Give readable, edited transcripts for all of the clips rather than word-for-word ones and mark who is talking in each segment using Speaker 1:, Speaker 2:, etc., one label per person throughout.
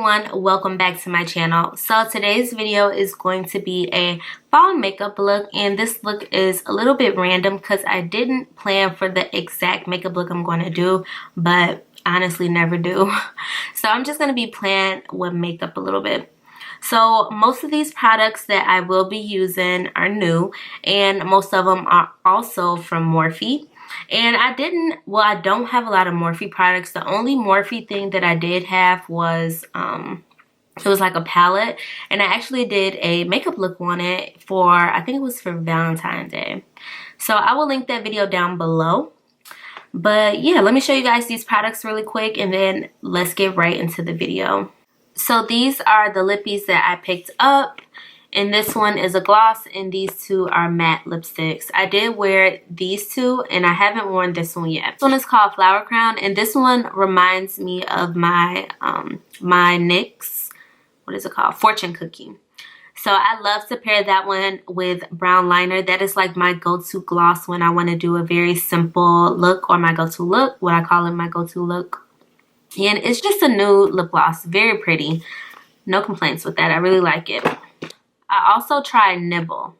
Speaker 1: everyone, welcome back to my channel. So today's video is going to be a fall makeup look, and this look is a little bit random because I didn't plan for the exact makeup look I'm going to do, but honestly never do. So I'm just going to be playing with makeup a little bit. So most of these products that I will be using are new, and most of them are also from Morphe. And I don't have a lot of Morphe products. The only Morphe thing that I did have was, it was like a palette. And I actually did a makeup look on it for, I think it was for Valentine's Day. So I will link that video down below. But yeah, let me show you guys these products really quick and then let's get right into the video. So these are the lippies that I picked up. And this one is a gloss, and these two are matte lipsticks. I did wear these two, and I haven't worn this one yet. This one is called Flower Crown, and this one reminds me of my my NYX, what is it called? Fortune Cookie. So I love to pair that one with brown liner. That is like my go-to gloss when I want to do a very simple look, or my go-to look, what I call it my go-to look. And it's just a nude lip gloss, very pretty. No complaints with that. I really like it. I also tried Nibble.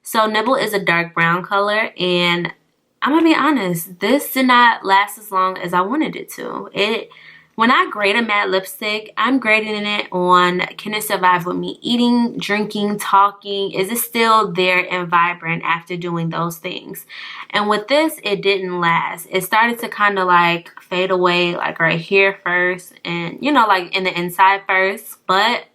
Speaker 1: So Nibble is a dark brown color, and I'm gonna be honest, this did not last as long as I wanted it to. When I grade a matte lipstick, I'm grading it on, can it survive with me eating, drinking, talking? Is it still there and vibrant after doing those things? And with this, it didn't last. It started to kind of like fade away, like right here first, and you know, like in the inside first, but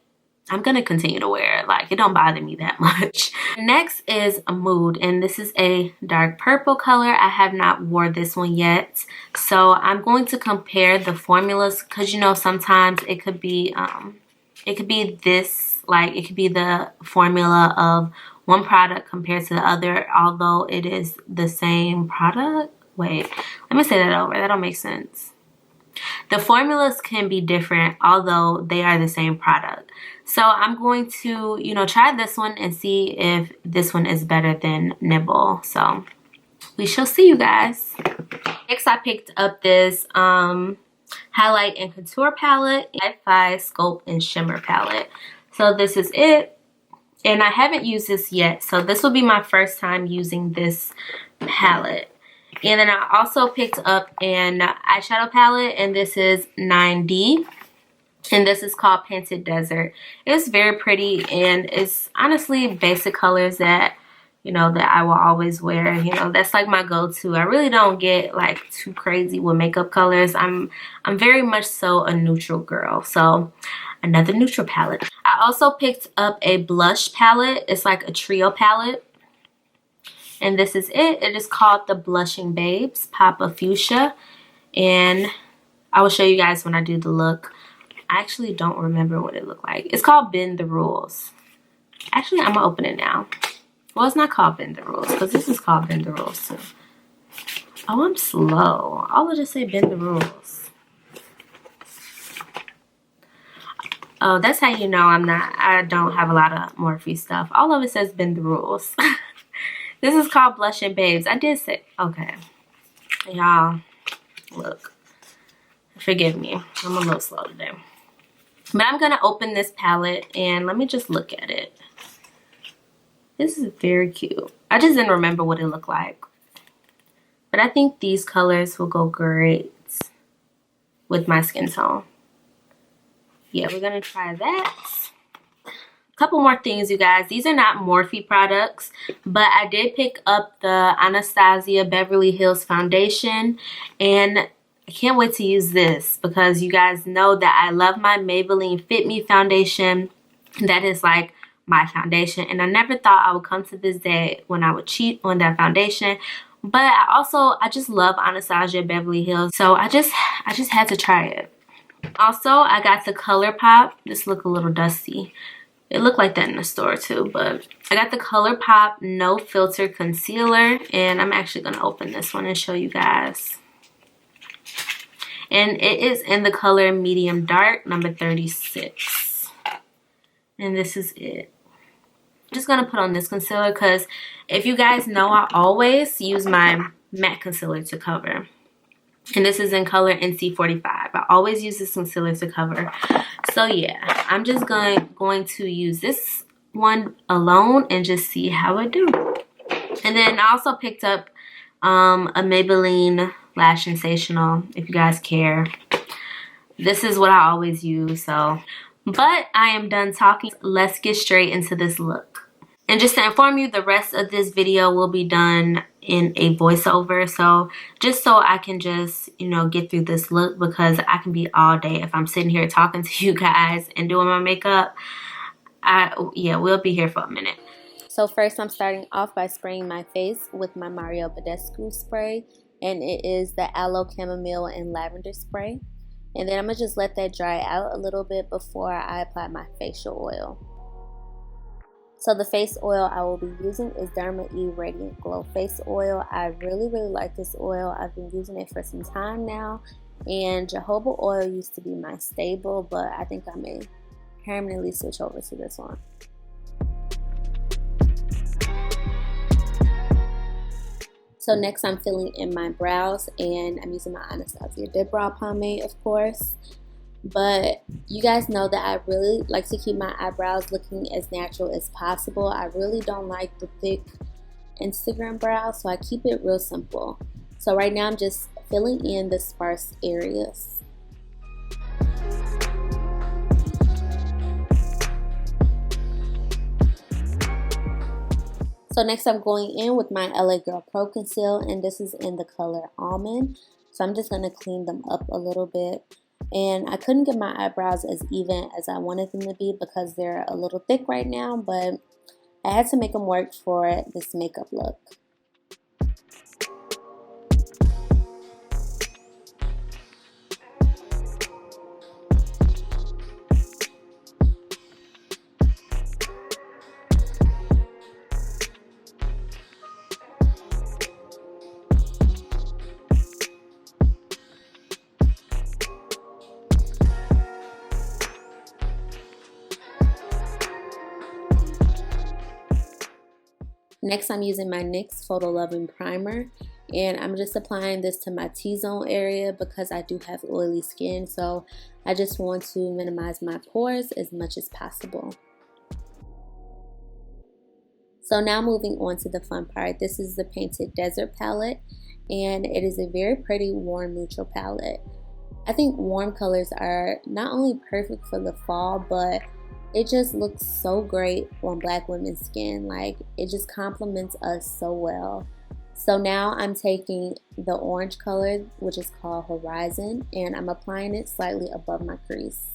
Speaker 1: I'm gonna continue to wear it. Like, it don't bother me that much. Next is a Mood, and this is a dark purple color. I have not worn this one yet, so I'm going to compare the formulas, because you know sometimes it could be this, like it could be the formula of one product compared to the other, although it is the same product. Wait, let me say that over. That don't make sense. The formulas can be different, although they are the same product. So I'm going to, you know, try this one and see if this one is better than Nibble. So we shall see, you guys. Next, I picked up this highlight and contour palette, Hi-Fi Sculpt and Shimmer palette. So this is it. And I haven't used this yet. So this will be my first time using this palette. And then I also picked up an eyeshadow palette, and this is 9D. And this is called Painted Desert. It's very pretty, and it's honestly basic colors that, you know, that I will always wear. You know, that's like my go-to. I really don't get like too crazy with makeup colors. I'm very much so a neutral girl. So another neutral palette. I also picked up a blush palette. It's like a trio palette. And this is it. It is called the Blushing Babes Pop of Fuschia. And I will show you guys when I do the look. I actually don't remember what it looked like. It's called Bend the Rules. Actually, I'm going to open it now. Well, it's not called Bend the Rules, because this is called Bend the Rules too. Oh, I'm slow. I will just say Bend the Rules. Oh, that's how you know I don't have a lot of Morphe stuff. All of it says Bend the Rules. This is called Blushing Babes. I did say, okay. Y'all, look. Forgive me. I'm a little slow today. But I'm going to open this palette and let me just look at it. This is very cute. I just didn't remember what it looked like. But I think these colors will go great with my skin tone. Yeah, we're going to try that. Couple more things, you guys. These are not Morphe products, but I did pick up the Anastasia Beverly Hills Foundation, and I can't wait to use this because you guys know that I love my Maybelline Fit Me foundation. That is like my foundation, and I never thought I would come to this day when I would cheat on that foundation. But I just love Anastasia Beverly Hills, so I just had to try it. Also, I got the ColourPop. This look a little dusty. It looked like that in the store too, but I got the ColourPop No Filter Concealer, and I'm actually going to open this one and show you guys. And it is in the color Medium Dark, number 36. And this is it. I'm just going to put on this concealer because if you guys know, I always use my matte concealer to cover. And this is in color NC45. I always use this concealer to cover. So yeah, I'm just going to use this one alone and just see how it do. And then I also picked up a Maybelline Lash Sensational, if you guys care. This is what I always use, so. But I am done talking. Let's get straight into this look. And just to inform you, the rest of this video will be done in a voiceover. So just so I can just, you know, get through this look, because I can be all day if I'm sitting here talking to you guys and doing my makeup. Yeah, we'll be here for a minute. So first I'm starting off by spraying my face with my Mario Badescu spray. And it is the Aloe Chamomile and Lavender spray. And then I'm going to just let that dry out a little bit before I apply my facial oil. So the face oil I will be using is Derma E Radiant Glow Face Oil. I really like this oil. I've been using it for some time now. And jojoba oil used to be my staple, but I think I may permanently switch over to this one. So next I'm filling in my brows, and I'm using my Anastasia DipBrow pomade, of course. But you guys know that I really like to keep my eyebrows looking as natural as possible. I really don't like the thick Instagram brows, so I keep it real simple. So right now I'm just filling in the sparse areas. So next I'm going in with my LA Girl Pro Conceal, and this is in the color Almond. So I'm just going to clean them up a little bit. And I couldn't get my eyebrows as even as I wanted them to be because they're a little thick right now, but I had to make them work for this makeup look. Next, I'm using my NYX Photo-Loving Primer, and I'm just applying this to my T-zone area because I do have oily skin, so I just want to minimize my pores as much as possible. So now moving on to the fun part. This is the Painted Desert palette, and it is a very pretty warm neutral palette. I think warm colors are not only perfect for the fall, but it just looks so great on black women's skin. Like, it just complements us so well. So now I'm taking the orange color, which is called Horizon, and I'm applying it slightly above my crease.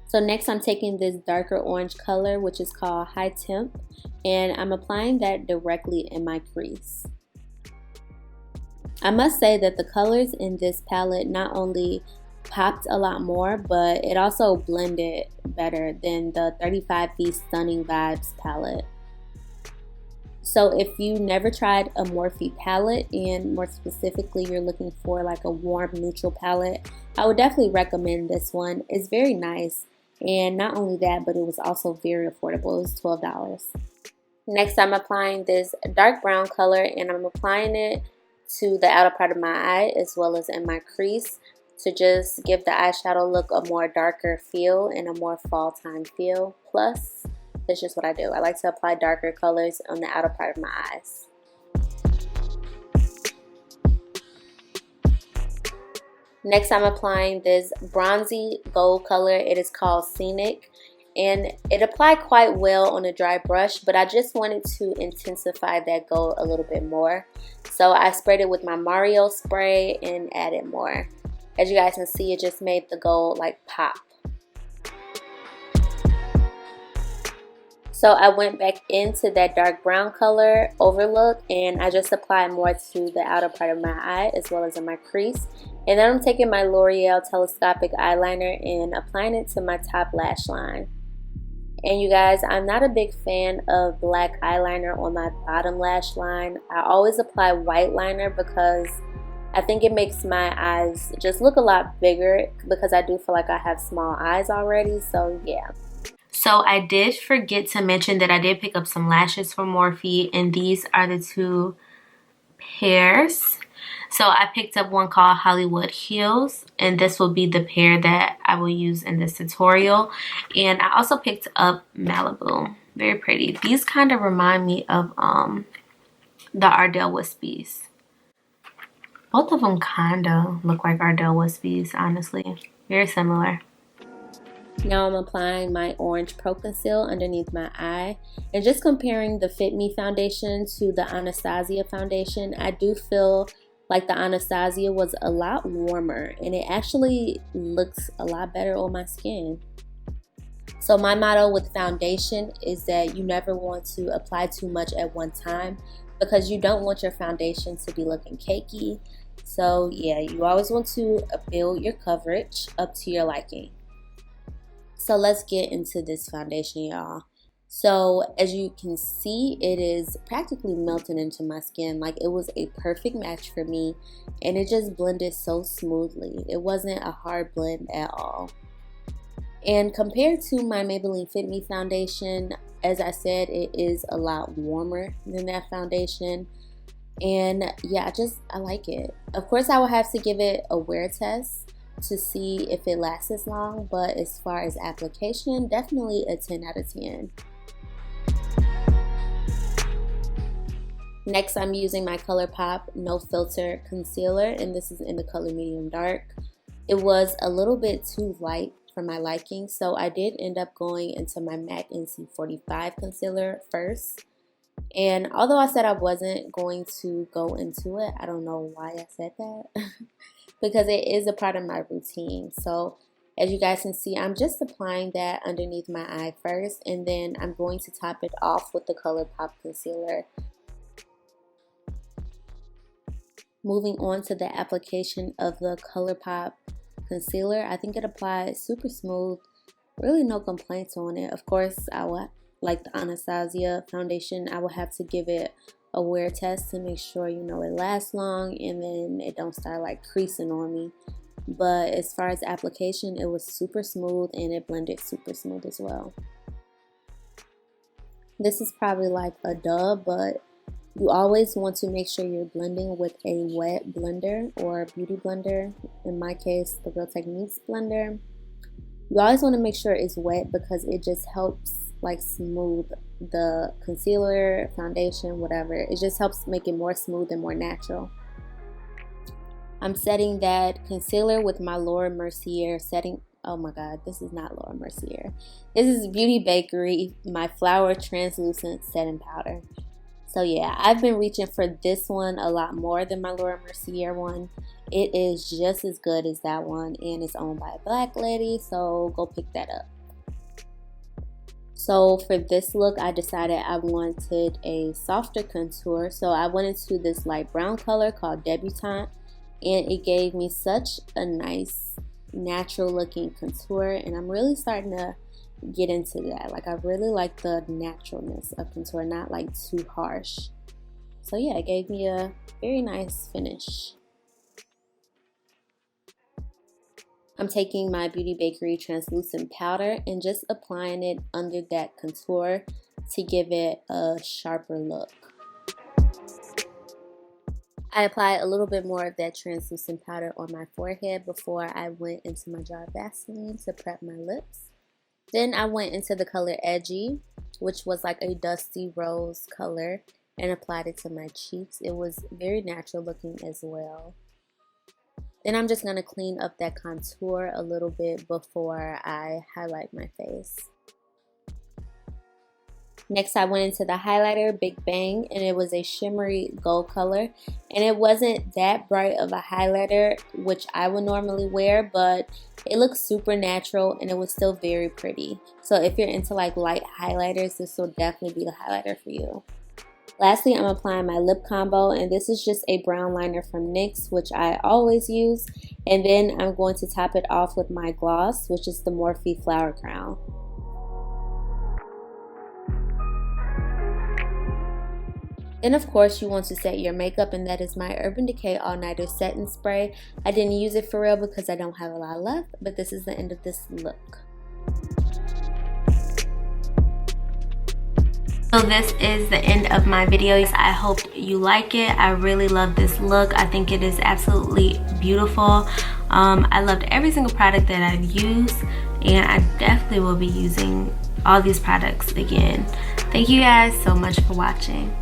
Speaker 1: So next I'm taking this darker orange color, which is called High Temp, and I'm applying that directly in my crease. I must say that the colors in this palette not only popped a lot more, but it also blended better than the 35B Stunning Vibes palette. So if you never tried a Morphe palette, and more specifically you're looking for like a warm neutral palette, I would definitely recommend this one. It's very nice, and not only that, but it was also very affordable. It was $12. Next I'm applying this dark brown color, and I'm applying it to the outer part of my eye as well as in my crease, to just give the eyeshadow look a more darker feel and a more fall time feel. Plus, that's just what I do. I like to apply darker colors on the outer part of my eyes. Next, I'm applying this bronzy gold color. It is called Scenic, and it applied quite well on a dry brush, but I just wanted to intensify that gold a little bit more. So I sprayed it with my Mario spray and added more. As you guys can see, it just made the gold like pop. So I went back into that dark brown color overlook, and I just applied more to the outer part of my eye as well as in my crease. And then I'm taking my L'Oreal Telescopic eyeliner and applying it to my top lash line. And you guys, I'm not a big fan of black eyeliner on my bottom lash line. I always apply white liner because I think it makes my eyes just look a lot bigger, because I do feel like I have small eyes already. So yeah. So I did forget to mention that I did pick up some lashes from Morphe, and these are the two pairs. So I picked up one called Hollywood Hills, and this will be the pair that I will use in this tutorial. And I also picked up Malibu. Very pretty. These kind of remind me of the Ardell Wispies. Both of them kind of look like Ardell Wispies, honestly. Very similar. Now I'm applying my orange Pro Conceal underneath my eye. And just comparing the Fit Me foundation to the Anastasia foundation, I do feel like the Anastasia was a lot warmer. And it actually looks a lot better on my skin. So my motto with foundation is that you never want to apply too much at one time, because you don't want your foundation to be looking cakey. So yeah, you always want to build your coverage up to your liking. So let's get into this foundation, y'all. So as you can see, it is practically melting into my skin. Like, it was a perfect match for me, and it just blended so smoothly. It wasn't a hard blend at all. And compared to my Maybelline Fit Me foundation, as I said, it is a lot warmer than that foundation. And yeah, I like it. Of course, I will have to give it a wear test to see if it lasts as long, but as far as application, definitely a 10 out of 10. Next, I'm using my ColourPop No Filter Concealer, and this is in the color Medium Dark. It was a little bit too light for my liking, so I did end up going into my MAC NC45 concealer first. And although I said I wasn't going to go into it, I don't know why I said that. Because it is a part of my routine. So as you guys can see, I'm just applying that underneath my eye first, and then I'm going to top it off with the ColourPop concealer. Moving on to the application of the ColourPop concealer, I think it applies super smooth, really no complaints on it. Of course, I would, like the Anastasia foundation, I will have to give it a wear test to make sure, you know, it lasts long and then it don't start like creasing on me. But as far as application, it was super smooth and it blended super smooth as well. This is probably like a dub, but you always want to make sure you're blending with a wet blender or a beauty blender. In my case, the Real Techniques blender. You always want to make sure it's wet because it just helps like smooth the concealer, foundation, whatever. It just helps make it more smooth and more natural. I'm setting that concealer with my Laura Mercier setting. Oh my god, this is not Laura Mercier. This is Beauty Bakerie, my Flower Translucent Setting Powder. So yeah, I've been reaching for this one a lot more than my Laura Mercier one. It is just as good as that one, and it's owned by a black lady, so go pick that up. So for this look, I decided I wanted a softer contour. So I went into this light brown color called Debutante, and it gave me such a nice natural looking contour, and I'm really starting to get into that. Like, I really like the naturalness of contour, not like too harsh. So yeah, it gave me a very nice finish. I'm taking my Beauty Bakerie translucent powder and just applying it under that contour to give it a sharper look. I applied a little bit more of that translucent powder on my forehead before I went into my jar of Vaseline to prep my lips. Then I went into the color Edgy, which was like a dusty rose color, and applied it to my cheeks. It was very natural looking as well. Then I'm just going to clean up that contour a little bit before I highlight my face. Next, I went into the highlighter Big Bang, and it was a shimmery gold color. And it wasn't that bright of a highlighter, which I would normally wear, but it looks super natural and it was still very pretty. So if you're into like light highlighters, this will definitely be the highlighter for you. Lastly, I'm applying my lip combo, and this is just a brown liner from NYX, which I always use. And then I'm going to top it off with my gloss, which is the Morphe Flower Crown. Then of course you want to set your makeup, and that is my Urban Decay All Nighter Setting Spray. I didn't use it for real because I don't have a lot left, but this is the end of this look. So this is the end of my videos. I hope you like it. I really love this look. I think it is absolutely beautiful. I loved every single product that I've used, and I definitely will be using all these products again. Thank you guys so much for watching.